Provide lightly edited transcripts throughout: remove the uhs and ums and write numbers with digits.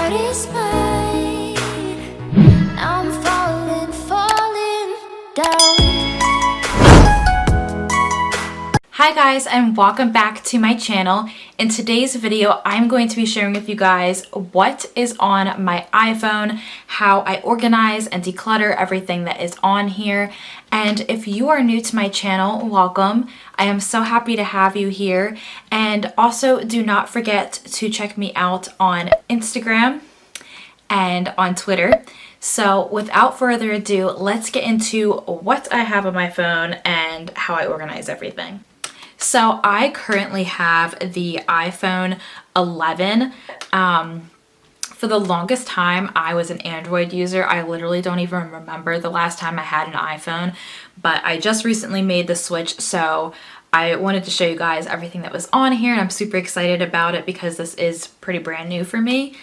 heart is mine. Now I'm falling down. Hi guys, and welcome back to my channel. In today's video, I'm going to be sharing with you guys what is on my iPhone, how I organize and declutter everything that is on here. And if you are new to my channel, welcome. I am so happy to have you here. And also do not forget to check me out on Instagram and on Twitter. So without further ado, let's get into what I have on my phone and how I organize everything. So I currently have the iPhone 11. For the longest time, I was an Android user. I literally don't even remember the last time I had an iPhone, but I just recently made the switch, so I wanted to show you guys everything that was on here, and I'm super excited about it because this is pretty brand new for me.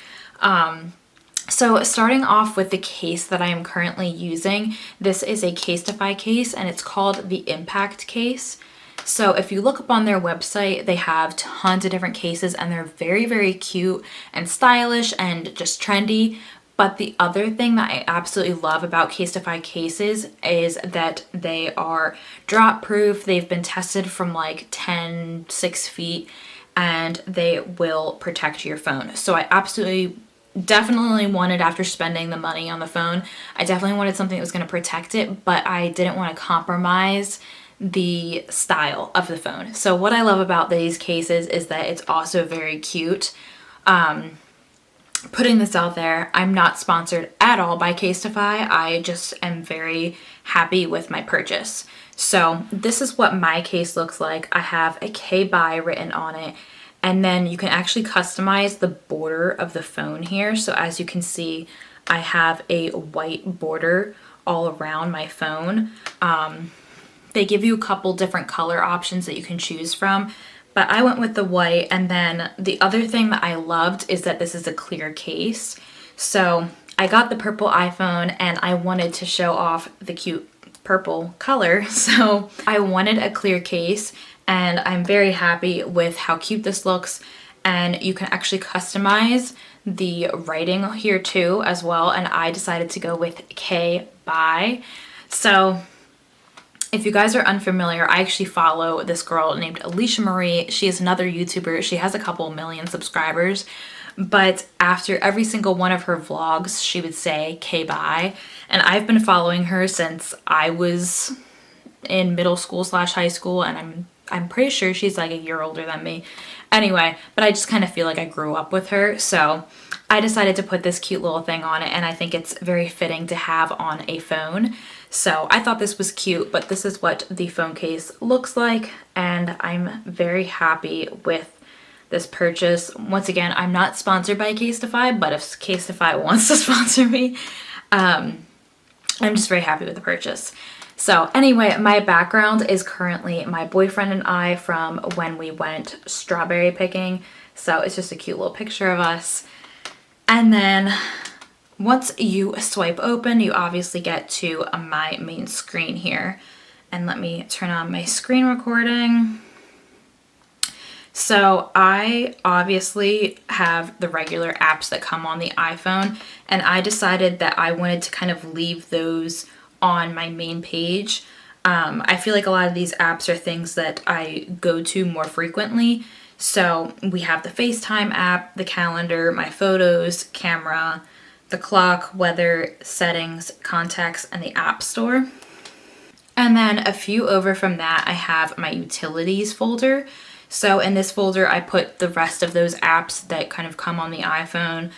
So starting off with the case that I am currently using, this is a Casetify case, and it's called the Impact case. So if you look up on their website, they have tons of different cases and they're very, very cute and stylish and just trendy. But the other thing that I absolutely love about Casetify cases is that they are drop proof. They've been tested from like 6 feet, and they will protect your phone. So I absolutely definitely wanted, after spending the money on the phone, I definitely wanted something that was going to protect it, but I didn't want to compromise the style of the phone. So what I love about these cases is that it's also very cute. Putting this out there, I'm not sponsored at all by Casetify. I just am very happy with my purchase. So this is what my case looks like. I have a K-Buy written on it, and then you can actually customize the border of the phone here. So as you can see, I have a white border all around my phone. They give you a couple different color options that you can choose from, but I went with the white. And then the other thing that I loved is that this is a clear case. So I got the purple iPhone and I wanted to show off the cute purple color. So I wanted a clear case, and I'm very happy with how cute this looks. And you can actually customize the writing here too as well. And I decided to go with K-Buy. So if you guys are unfamiliar, I actually follow this girl named Alicia Marie. She is another YouTuber. She has a couple million subscribers, but after every single one of her vlogs, she would say K-Buy. And I've been following her since I was in middle school / high school, and I'm pretty sure she's like a year older than me. Anyway, but I just kind of feel like I grew up with her. So I decided to put this cute little thing on it, and I think it's very fitting to have on a phone. So I thought this was cute, but this is what the phone case looks like, and I'm very happy with this purchase. Once again, I'm not sponsored by Casetify, but if Casetify wants to sponsor me, I'm just very happy with the purchase. So anyway, my background is currently my boyfriend and I from when we went strawberry picking. So it's just a cute little picture of us. And then once you swipe open, you obviously get to my main screen here. And let me turn on my screen recording. So I obviously have the regular apps that come on the iPhone, and I decided that I wanted to kind of leave those on my main page. I feel like a lot of these apps are things that I go to more frequently. So we have the FaceTime app, the calendar, my photos, camera, the clock, weather, settings, contacts, and the app store. And then a few over from that, I have my utilities folder. So in this folder, I put the rest of those apps that kind of come on the iPhone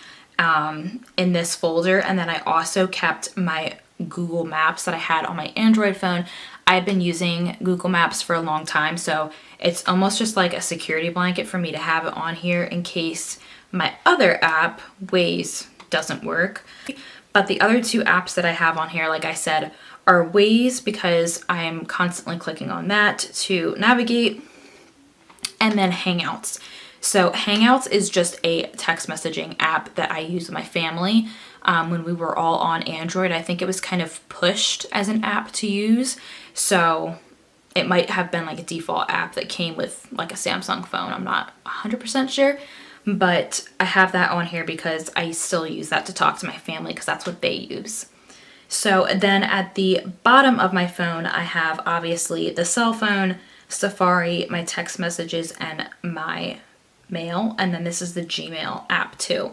in this folder. And then I also kept my Google Maps that I had on my Android phone. I've been using Google Maps for a long time, so it's almost just like a security blanket for me to have it on here in case my other app, Waze, doesn't work. But the other two apps that I have on here, like I said, are Waze, because I'm constantly clicking on that to navigate, and then Hangouts. So Hangouts is just a text messaging app that I use with my family. When we were all on Android, I think it was kind of pushed as an app to use. So it might have been like a default app that came with like a Samsung phone. I'm not 100% sure. but I have that on here because I still use that to talk to my family because that's what they use. So then at the bottom of my phone, I have obviously the cell phone, Safari, my text messages, and my mail. And then this is the Gmail app too.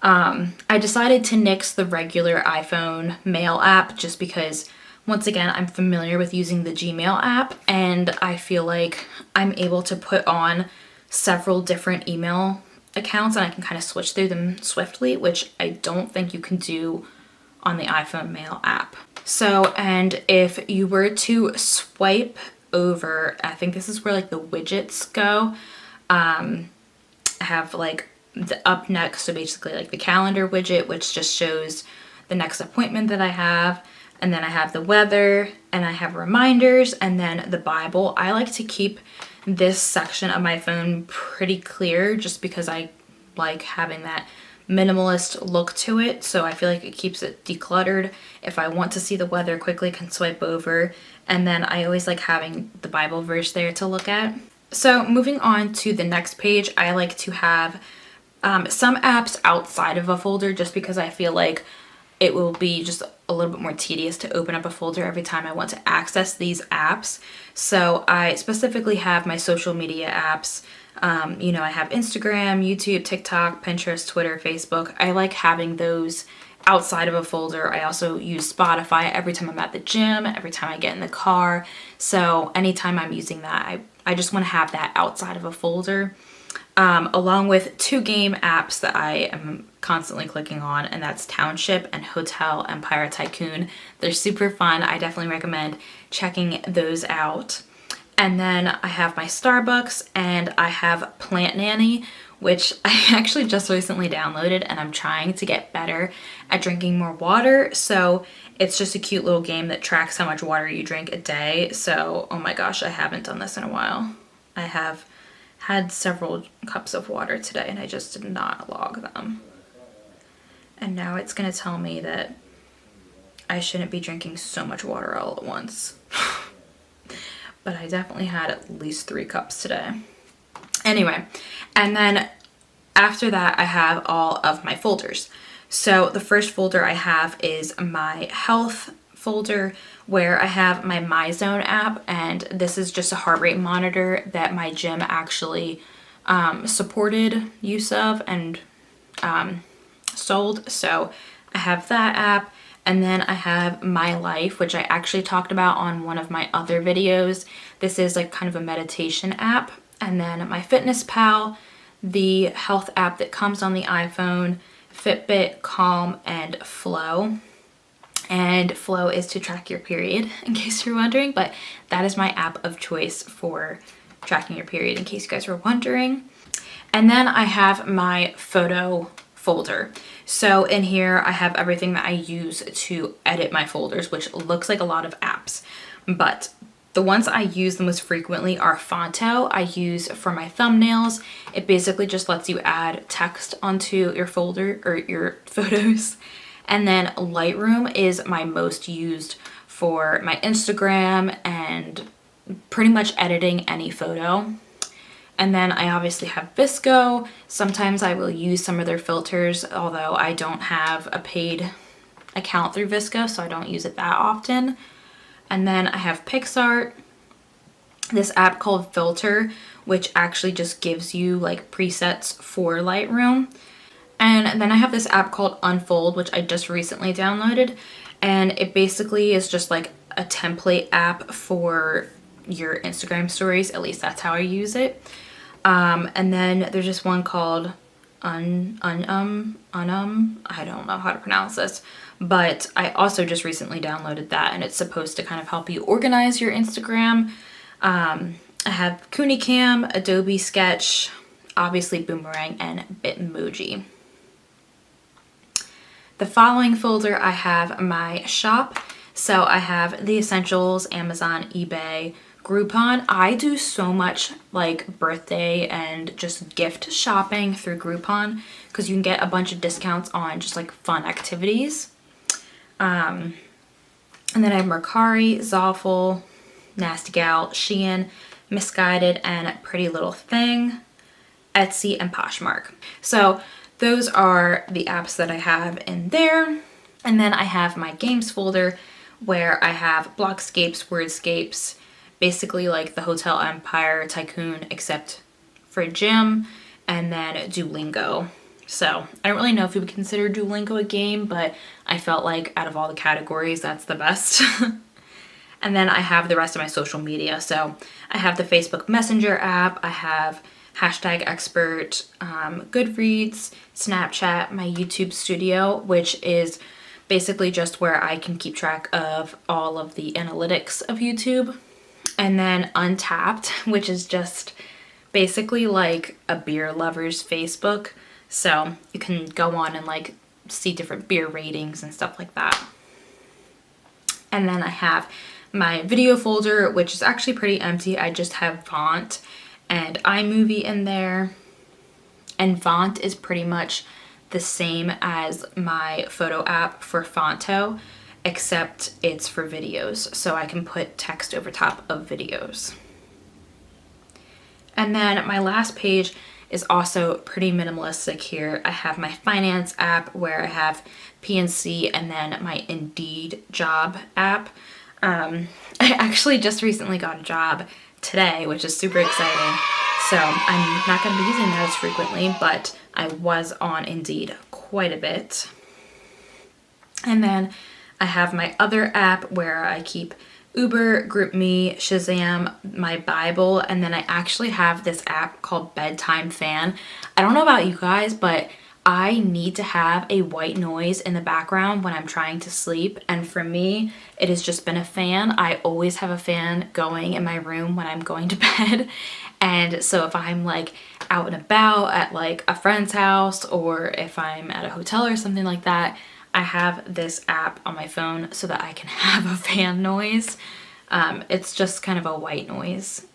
I decided to nix the regular iPhone mail app just because, once again, I'm familiar with using the Gmail app and I feel like I'm able to put on several different email accounts and I can kind of switch through them swiftly, which I don't think you can do on the iPhone mail app. So, and if you were to swipe over, I think this is where like the widgets go. I have like the up next, so basically like the calendar widget, which just shows the next appointment that I have. And then I have the weather and I have reminders and then the Bible. I like to keep this section of my phone pretty clear just because I like having that minimalist look to it, so I feel like it keeps it decluttered. If I want to see the weather quickly, I can swipe over, and then I always like having the Bible verse there to look at. So moving on to the next page, I like to have some apps outside of a folder just because I feel like it will be just a little bit more tedious to open up a folder every time I want to access these apps. So I specifically have my social media apps. I have Instagram, YouTube, TikTok, Pinterest, Twitter, Facebook. I like having those outside of a folder. I also use Spotify every time I'm at the gym, every time I get in the car. So anytime I'm using that, I just want to have that outside of a folder. Along with 2 game apps that I am constantly clicking on, and that's Township and Hotel Empire Tycoon. They're super fun. I definitely recommend checking those out. And then I have my Starbucks and I have Plant Nanny, which I actually just recently downloaded and I'm trying to get better at drinking more water. So it's just a cute little game that tracks how much water you drink a day. So, oh my gosh, I haven't done this in a while. I have had several cups of water today and I just did not log them. And now it's going to tell me that I shouldn't be drinking so much water all at once. But I definitely had at least 3 cups today. Anyway, and then after that I have all of my folders. So the first folder I have is my health folder where I have my MyZone app, and this is just a heart rate monitor that my gym actually supported use of and sold. So I have that app. And then I have My Life, which I actually talked about on one of my other videos. This is like kind of a meditation app. And then my Fitness Pal, the health app that comes on the iPhone, Fitbit, Calm, and Flow. And Flow is to track your period, in case you're wondering. But that is my app of choice for tracking your period, in case you guys were wondering. And then I have my photo folder. So in here I have everything that I use to edit my folders, which looks like a lot of apps, but the ones I use the most frequently are Fonto. I use for my thumbnails. It basically just lets you add text onto your folder or your photos. And then Lightroom is my most used for my Instagram and pretty much editing any photo. And then I obviously have Visco. Sometimes I will use some of their filters, although I don't have a paid account through Visco, so I don't use it that often. And then I have PixArt, this app called Filter, which actually just gives you like presets for Lightroom. And then I have this app called Unfold, which I just recently downloaded. And it basically is just like a template app for your Instagram stories. At least that's how I use it. And then there's just one called I don't know how to pronounce this, but I also just recently downloaded that, and it's supposed to kind of help you organize your Instagram. I have Cam, Adobe Sketch, obviously Boomerang, and Bitmoji. The following folder I have my shop. So I have the essentials, Amazon, eBay, Groupon. I do so much like birthday and just gift shopping through Groupon because you can get a bunch of discounts on just like fun activities. And then I have Mercari, Zawful, Nasty Gal, Shein, Misguided, and Pretty Little Thing. Etsy, and Poshmark. So those are the apps that I have in there. And then I have my games folder where I have Blockscapes, Wordscapes, basically like the Hotel Empire Tycoon except for gym, and then Duolingo. So I don't really know if you would consider Duolingo a game, but I felt like out of all the categories, that's the best. And then I have the rest of my social media. So I have the Facebook Messenger app, I have Hashtag Expert, Goodreads, Snapchat, my YouTube Studio, which is basically just where I can keep track of all of the analytics of YouTube. And then Untapped, which is just basically like a beer lover's Facebook. So you can go on and like see different beer ratings and stuff like that. And then I have my video folder, which is actually pretty empty. I just have Font and iMovie in there. And Font is pretty much the same as my photo app for Fonto, except it's for videos. So I can put text over top of videos. And then my last page is also pretty minimalistic here. I have my finance app where I have PNC and then my Indeed job app. I actually just recently got a job today, which is super exciting. So I'm not going to be using that as frequently, but I was on Indeed quite a bit. And then I have my other app where I keep Uber, GroupMe, Shazam, my Bible, and then I actually have this app called Bedtime Fan. I don't know about you guys, but I need to have a white noise in the background when I'm trying to sleep, and for me, it has just been a fan. I always have a fan going in my room when I'm going to bed, and so if I'm like out and about at like a friend's house or if I'm at a hotel or something like that, I have this app on my phone so that I can have a fan noise. It's just kind of a white noise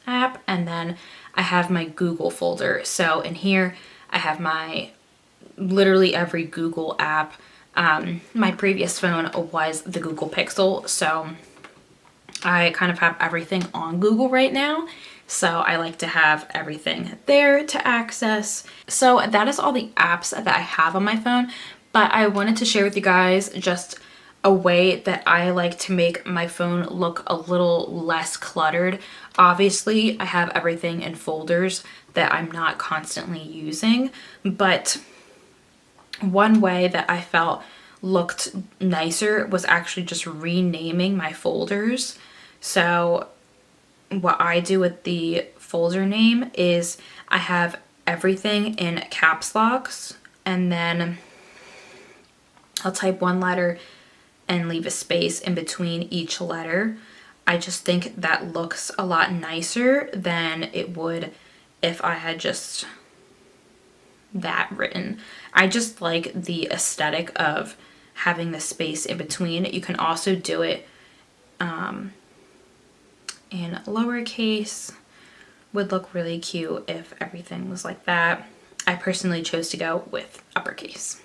app. And then I have my Google folder. So in here, I have my literally every Google app. My previous phone was the Google Pixel. So I kind of have everything on Google right now. So I like to have everything there to access. So that is all the apps that I have on my phone. But I wanted to share with you guys just a way that I like to make my phone look a little less cluttered. Obviously, I have everything in folders that I'm not constantly using, but one way that I felt looked nicer was actually just renaming my folders. So what I do with the folder name is I have everything in caps locks, and then I'll type one letter and leave a space in between each letter. I just think that looks a lot nicer than it would if I had just that written. I just like the aesthetic of having the space in between. You can also do it in lowercase. Would look really cute if everything was like that. I personally chose to go with uppercase.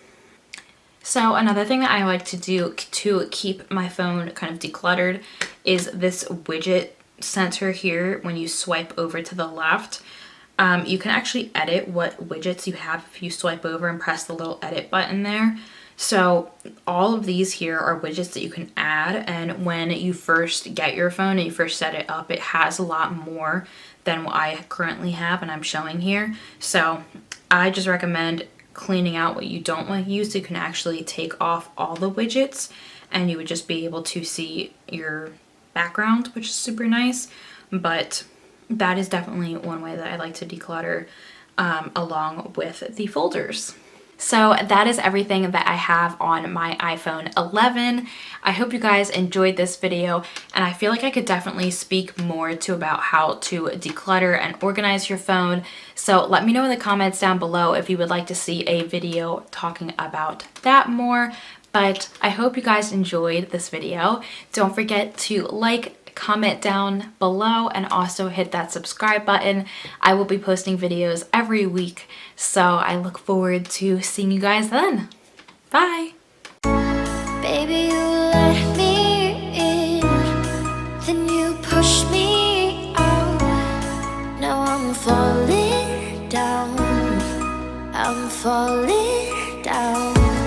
So another thing that I like to do to keep my phone kind of decluttered is this widget center here. When you swipe over to the left, you can actually edit what widgets you have if you swipe over and press the little edit button there. So all of these here are widgets that you can add, and when you first get your phone and you first set it up, it has a lot more than what I currently have and I'm showing here. So I just recommend cleaning out what you don't want to use, so you can actually take off all the widgets and you would just be able to see your background, which is super nice. But that is definitely one way that I like to declutter, along with the folders. So that is everything that I have on my iPhone 11. I hope you guys enjoyed this video, and I feel like I could definitely speak more to about how to declutter and organize your phone. So let me know in the comments down below if you would like to see a video talking about that more. But I hope you guys enjoyed this video. Don't forget to like, comment down below, and also hit that subscribe button. I will be posting videos every week, so I look forward to seeing you guys then. Bye! Baby, you let me in, then you push me out. Now I'm falling falling down.